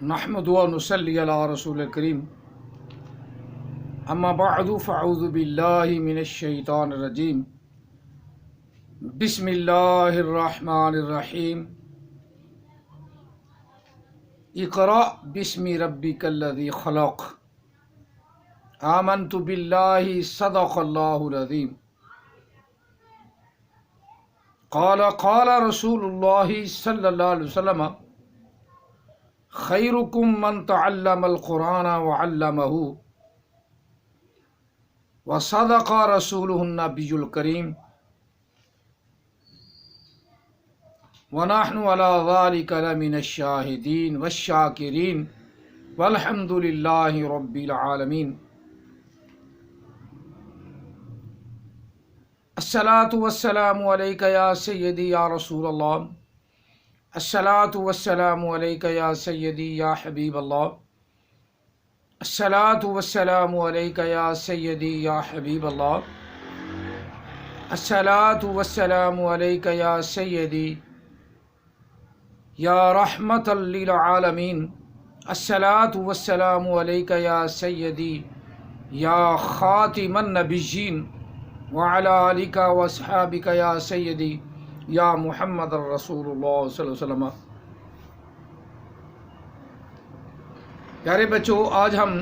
نحمد و نصلی علی رسول کریم اما بعد فاعوذ باللہ من الشیطان الرجیم بسم اللہ الرحمن الرحیم اقرأ بسم ربک الذی خلق آمنت باللہ صدق اللہ العظیم قال رسول اللہ صلی اللہ علیہ وسلم خیرکم من تعلم القرآن وعلمہ وصدق رسولہ النبی الکریم ونحن علی ذلک لمن الشاہدین والشاکرین والحمد للہ رب العالمین۔ الصلاۃ والسلام علیک یا سیدی یا رسول اللہ، الصلاۃ والسلام علیک یا سیدی یا حبیب اللہ، الصلاۃ والسلام علیک یا سیدی یا حبیب اللہ، الصلاۃ والسلام علیک یا سیدی یا رحمۃ للعالمین، الصلاۃ والسلام علیک یا سیدی یا خاتم النبیین وعلی آلک واصحابک یا سیدی یا محمد الرسول اللہ صلی اللہ علیہ وسلم۔ پیارے بچوں، آج ہم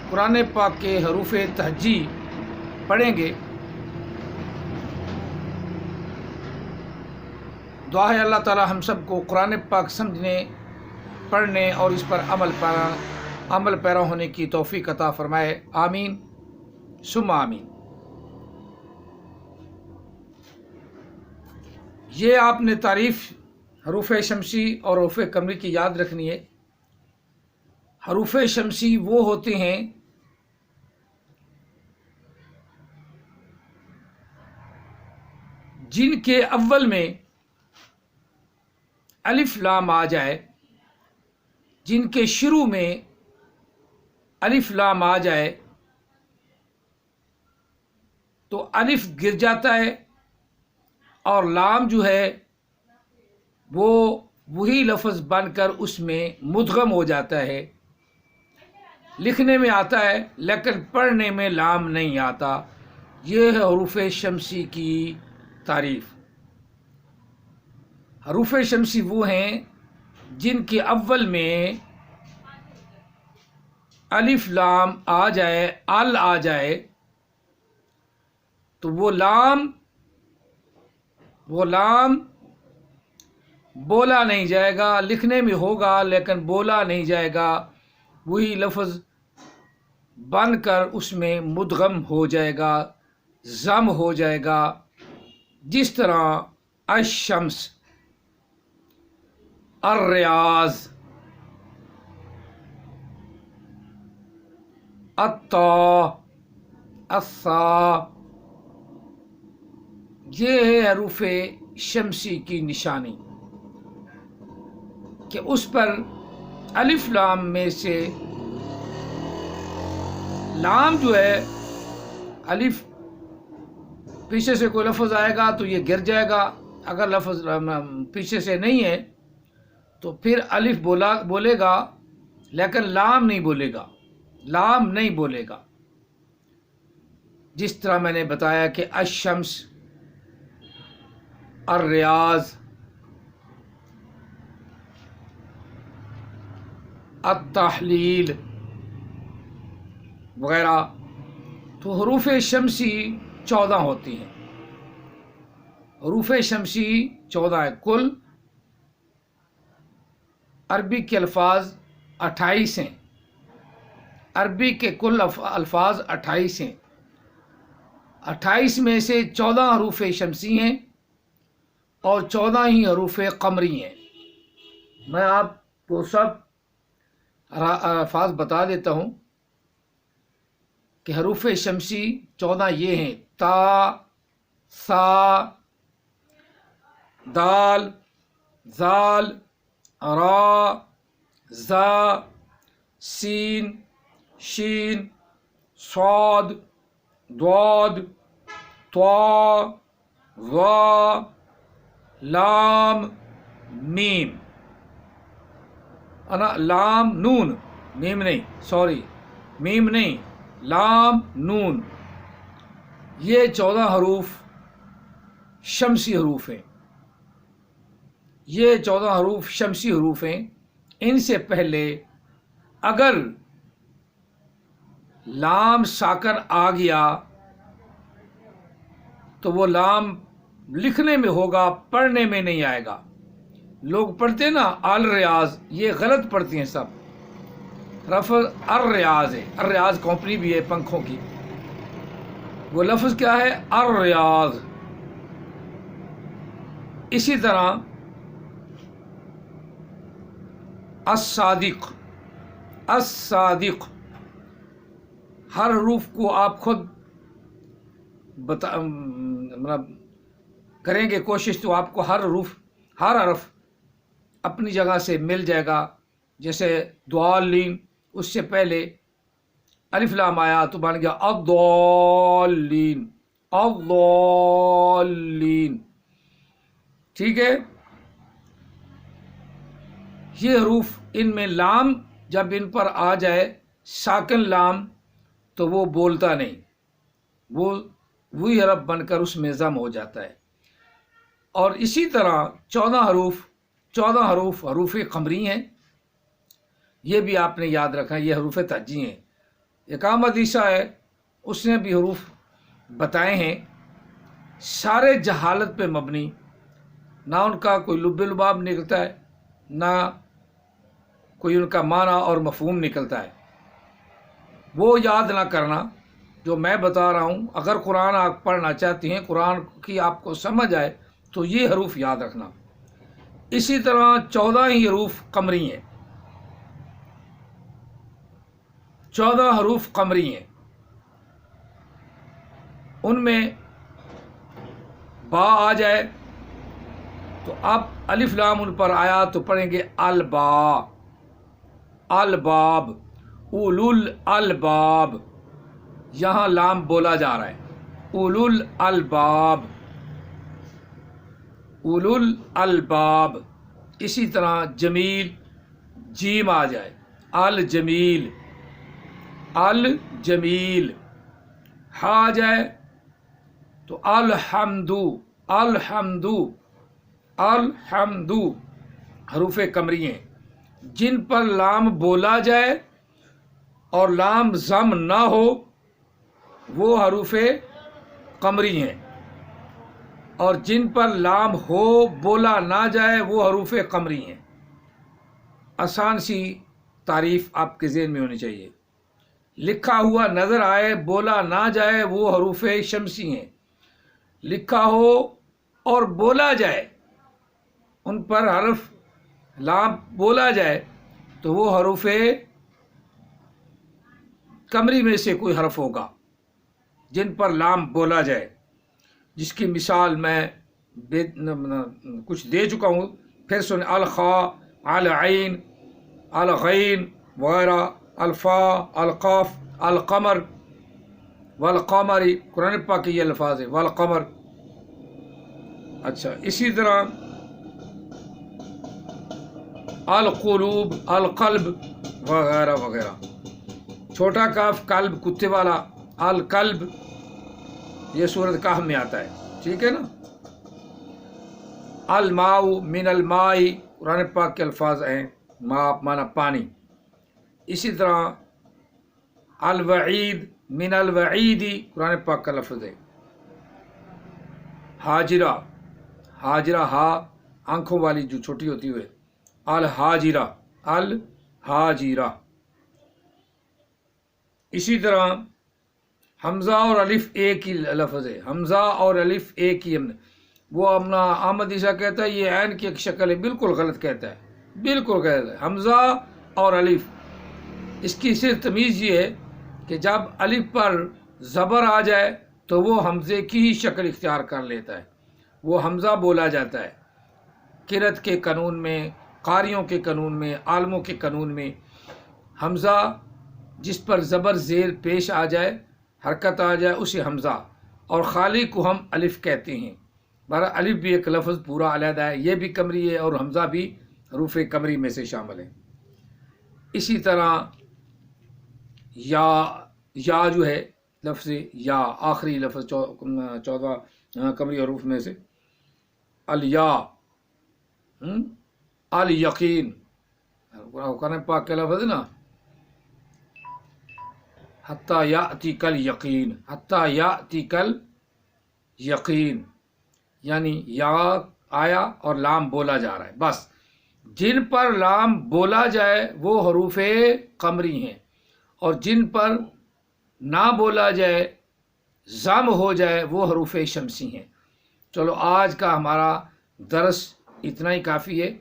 قرآن پاک کے حروف تہجی پڑھیں گے۔ دعا ہے اللہ تعالی ہم سب کو قرآن پاک سمجھنے، پڑھنے اور اس پر عمل پیرا ہونے کی توفیق عطا فرمائے، آمین ثم آمین۔ یہ آپ نے تعریف حروف شمسی اور حروف قمری کی یاد رکھنی ہے۔ حروف شمسی وہ ہوتے ہیں جن کے اول میں الف لام آ جائے، جن کے شروع میں الف لام آ جائے تو الف گر جاتا ہے اور لام جو ہے وہ وہی لفظ بن کر اس میں مدغم ہو جاتا ہے۔ لکھنے میں آتا ہے لیکن پڑھنے میں لام نہیں آتا۔ یہ ہے حروف شمسی کی تعریف۔ حروف شمسی وہ ہیں جن کے اول میں الف لام آ جائے، ال آ جائے تو وہ لام بولا نہیں جائے گا، لکھنے میں ہوگا لیکن بولا نہیں جائے گا، وہی لفظ بن کر اس میں مدغم ہو جائے گا، ضم ہو جائے گا۔ جس طرح الشمس، الریاض، الطا، الثا، یہ ہے حروف شمسی کی نشانی کہ اس پر الف لام میں سے لام جو ہے، الف پیچھے سے کوئی لفظ آئے گا تو یہ گر جائے گا، اگر لفظ پیچھے سے نہیں ہے تو پھر الف بولے گا لیکن لام نہیں بولے گا، لام نہیں بولے گا۔ جس طرح میں نے بتایا کہ الشمس، الریاض، التحلیل وغیرہ، تو حروف شمسی 14 ہوتی ہیں۔ حروف شمسی 14 ہیں کل۔ عربی کے الفاظ 28 ہیں، عربی کے کل الفاظ 28 ہیں۔ 28 میں سے 14 حروف شمسی ہیں اور 14 ہی حروف قمری ہیں۔ میں آپ کو سب الفاظ بتا دیتا ہوں کہ حروف شمسی 14 یہ ہیں: تا، سا، دال، زال، را، زا، سین، شین، صاد، ضاد، طا، ظا، لام، میم۔ لام نون، میم نہیں، سوری میم نہیں، لام نون، یہ 14 حروف شمسی حروف ہیں، یہ 14 حروف شمسی حروف ہیں۔ ان سے پہلے اگر لام ساکن آ گیا تو وہ لام لکھنے میں ہوگا، پڑھنے میں نہیں آئے گا۔ لوگ پڑھتے نا الریاض، یہ غلط پڑھتے ہیں سب، لفظ الریاض ہے، الریاض کمپنی بھی ہے پنکھوں کی، وہ لفظ کیا ہے؟ الریاض۔ اسی طرح الصادق، الصادق، ہر حروف کو آپ خود مطلب کریں گے کوشش تو آپ کو ہر حرف اپنی جگہ سے مل جائے گا۔ جیسے ضالین، اس سے پہلے الف لام آیا تو بن گیا الضالین، الضالین، ٹھیک ہے۔ یہ حروف ان میں لام جب ان پر آ جائے ساکن لام تو وہ بولتا نہیں، وہ وہی حرف بن کر اس میں ضم ہو جاتا ہے۔ اور اسی طرح 14 حروف حروف قمری ہیں، یہ بھی آپ نے یاد رکھا، یہ حروف تہجی ہیں۔ اقامت عیسیٰ ہے، اس نے بھی حروف بتائے ہیں، سارے جہالت پہ مبنی، نہ ان کا کوئی لب لباب نکلتا ہے، نہ کوئی ان کا معنی اور مفہوم نکلتا ہے۔ وہ یاد نہ کرنا جو میں بتا رہا ہوں، اگر قرآن آپ پڑھنا چاہتی ہیں، قرآن کی آپ کو سمجھ آئے تو یہ حروف یاد رکھنا۔ اسی طرح 14 ہی حروف قمری ہیں، 14 حروف قمری ہیں، ان میں با آ جائے تو اب الف لام ان پر آیا تو پڑھیں گے البا، الباب، اولو الالباب، یہاں لام بولا جا رہا ہے، اولو الالباب، اولو الالباب۔ اسی طرح جمیل، جیم آ جائے، الجمیل، الجمیل، ہا آ جائے تو الحمدو، الحمدو، الحمدو، حروف قمری ہیں۔ جن پر لام بولا جائے اور لام ضم نہ ہو وہ حروف قمری ہیں، اور جن پر لام ہو بولا نہ جائے وہ حروف قمری ہیں۔ آسان سی تعریف آپ کے ذہن میں ہونی چاہیے۔ لکھا ہوا نظر آئے بولا نہ جائے وہ حروف شمسی ہیں، لکھا ہو اور بولا جائے، ان پر حرف لام بولا جائے تو وہ حروف قمری میں سے کوئی حرف ہوگا جن پر لام بولا جائے، جس کی مثال میں کچھ دے چکا ہوں، پھر سن، الخا، العین، الغین وغیرہ، الفا، القاف، القمر، والقمر، قرآن پاک کے یہ الفاظ ہیں، والقمر۔ اچھا، اسی طرح القلوب، القلب وغیرہ وغیرہ۔ چھوٹا کاف قلب، کتے والا، القلب، یہ سورۃ کہف میں آتا ہے، ٹھیک ہے نا۔ الماء، من الماء، قرآن پاک کے الفاظ ہیں، ماء مانا پانی۔ اسی طرح الوعید، من الوعید، قرآن پاک کا لفظ ہے۔ حاجرہ، حاجرہ، ہا آنکھوں والی جو چھوٹی ہوتی ہوئے، الحاجرہ، الحاجرہ۔ اسی طرح حمزہ اور الف ایک ہی لفظ ہے، حمزہ اور الف ایک ہی۔ وہ اپنا احمد عیسیٰ کہتا ہے یہ عین کی ایک شکل ہے، بالکل غلط کہتا ہے، بالکل غلط ہے۔ حمزہ اور الف، اس کی صرف تمیز یہ ہے کہ جب الف پر زبر آ جائے تو وہ حمزے کی ہی شکل اختیار کر لیتا ہے، وہ حمزہ بولا جاتا ہے۔ قرأت کے قانون میں، قاریوں کے قانون میں، عالموں کے قانون میں، حمزہ جس پر زبر زیر پیش آ جائے، حرکت آ جائے، اسے حمزہ، اور خالی کو ہم الف کہتے ہیں۔ بہرحال الف بھی ایک لفظ پورا علیحدہ ہے، یہ بھی قمری ہے اور حمزہ بھی حروف قمری میں سے شامل ہے۔ اسی طرح یا جو ہے لفظ یا آخری لفظ 14 قمری حروف میں سے الیا، الیقین، قرآن پاک کا لفظ ہے نا، حتیٰ یأتیک الیقین، حتیٰ یأتیک الیقین، یعنی یا آیا اور لام بولا جا رہا ہے. بس جن پر لام بولا جائے وہ حروف قمری ہیں، اور جن پر نہ بولا جائے، ضم ہو جائے، وہ حروف شمسی ہیں. چلو آج کا ہمارا درس اتنا ہی کافی ہے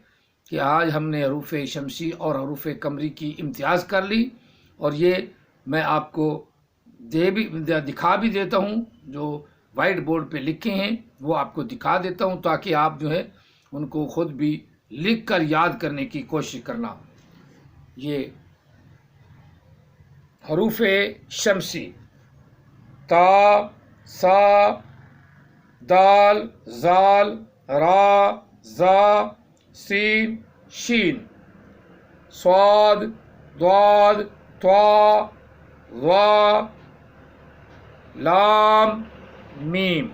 کہ آج ہم نے حروف شمسی اور حروف قمری کی امتیاز کر لی، اور یہ میں آپ کو دکھا بھی دیتا ہوں، جو وائٹ بورڈ پہ لکھے ہیں وہ آپ کو دکھا دیتا ہوں، تاکہ آپ جو ہے ان کو خود بھی لکھ کر یاد کرنے کی کوشش کرنا. یہ حروف شمسی: تا، سا، دال، زال، را، زا، سین، شین، صاد، ضاد، طا، ظا، لام، میم،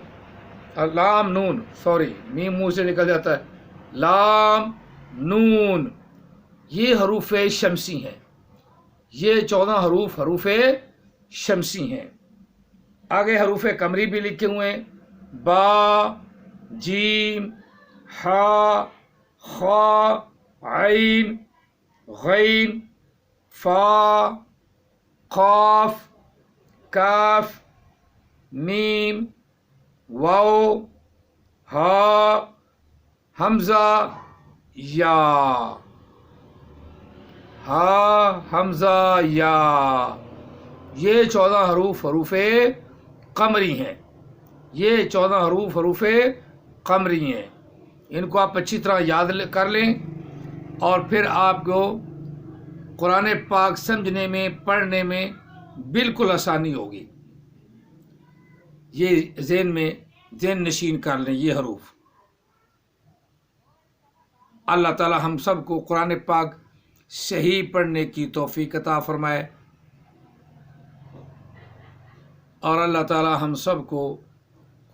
لام نون، سوری میم منہ سے نکل جاتا ہے، لام، نون. یہ حروف شمسی ہیں. یہ 14 حروف حروف شمسی ہیں. آگے حروف قمری بھی لکھے ہوئے ہیں: با، جیم، ہا، خا، عین، غین، فا، قاف، کاف، میم، واو، ہا، حمزہ، یا، ہا، حمزہ، یا. یہ 14 حروف حروف قمری ہیں. یہ 14 حروف حروف قمری ہیں. ان کو آپ اچھی طرح یاد کر لیں، اور پھر آپ کو قرآن پاک سمجھنے میں، پڑھنے میں بالکل آسانی ہوگی. یہ ذہن نشین کر لیں یہ حروف. اللہ تعالی ہم سب کو قرآن پاک صحیح پڑھنے کی توفیق عطا فرمائے، اور اللہ تعالی ہم سب کو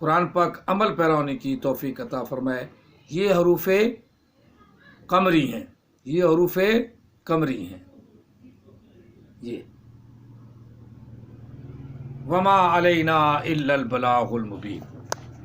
قرآن پاک عمل پیرا ہونے کی توفیق عطا فرمائے. یہ حروف قمری ہیں. یہ حروف قمری ہیں. یہ وما علینا الا البلاغ المبین.